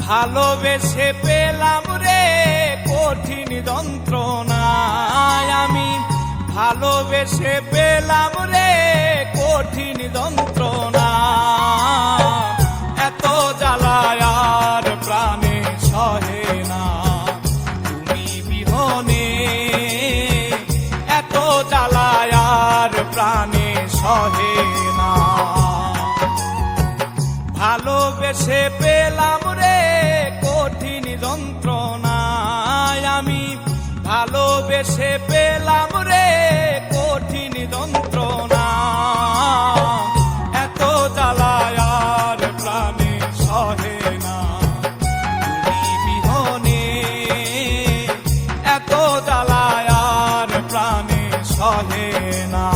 ভালোবেসে পেলাম রে কঠিন যন্ত্রণায় আমি, ভালোবেসে পেলাম রে কঠিন যন্ত্রণা। এত জ্বালায় আর প্রাণে সহে না তুমি বিহনে, এত জ্বালায় আর প্রাণে সহে না। ভালোবেসে পেলাম রে কঠিন যন্ত্রণায় আমি, ভালোবেসে পেলাম রে কঠিন যন্ত্রণা। এত জ্বালায় আর প্রাণে সহে না তুমি বিহনে, এত জ্বালায় আর প্রাণে সহে না।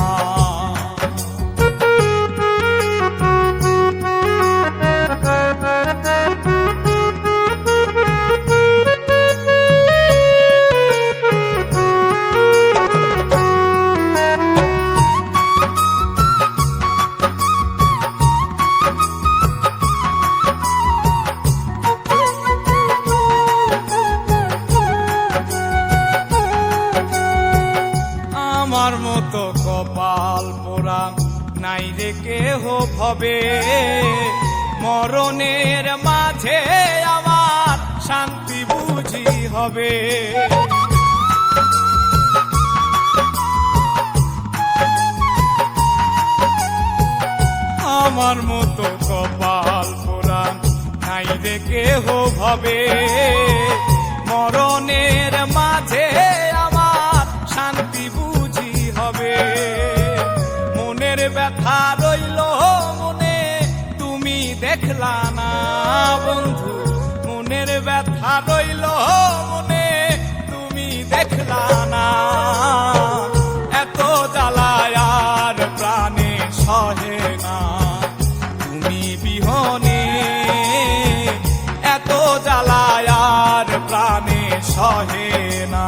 আমার মতো কপাল পোড়া নাই রে কেহ ভবে, মরণের মাঝে আমার শান্তি বুঝি হবে। আমার মতো কপাল পোড়া নাই রে কেহ ভবে, মরণের মাঝে আমার শান্তি বুঝি হবে। মনের ব্যথা রইল মনে তুমি দেখলা না বন্ধু, মনের ব্যথা রইল মনে তুমি দেখলা না। এত জ্বালায় আর প্রাণে সহে না তুমি বিহনে, এত জ্বালায় আর প্রাণে সহে না।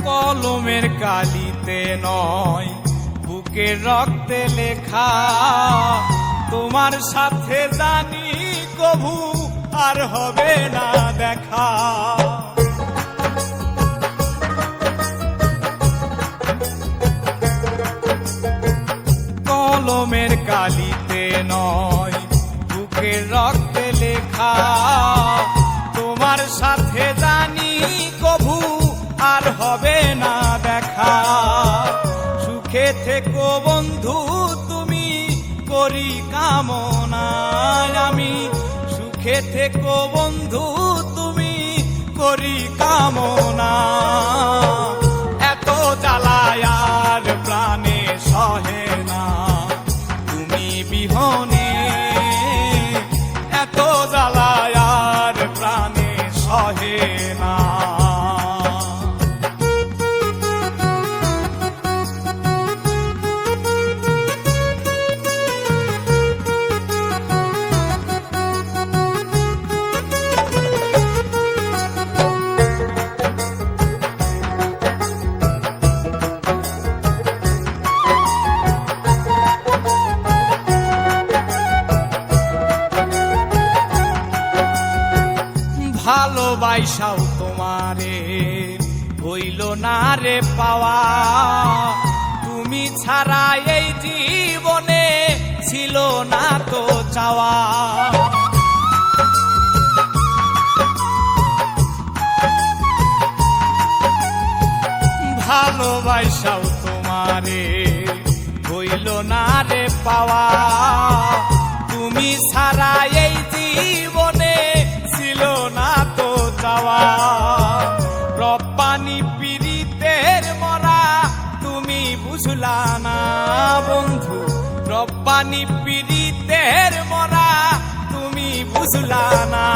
কলমের কালিতে নয় বুকের রক্তে লেখা, তোমার সাথে জানি কভু আর হবে না দেখা। কলমের কালিতে নয় বুকের রক্তে লেখা, তোমার সাথে জানি কভু আর হবে না দেখা। সুখে থেকো বন্ধু তুমি করি কামনা আমি, সুখে থেকো বন্ধু তুমি করি কামনা। এত জ্বালায় আর প্রাণে সহে না তুমি বিহনে, এত জ্বালায় আর প্রাণে সহে না। ভালোবাসাও তোমারে হইল না রে পাওয়া, তুমি ছাড়া এই জীবনে ছিল না তো চাওয়া। ভালোবাসা ভালোবাসাও তোমারে হইল না রে পাওয়া। তুমি ছাড়া এই জীবনে ছিল না তো যাওয়া। রব্বানি পীড়িতের মরা তুমি বুঝলা না বন্ধু, রব্বানি পীড়িতের মরা তুমি বুঝলা না।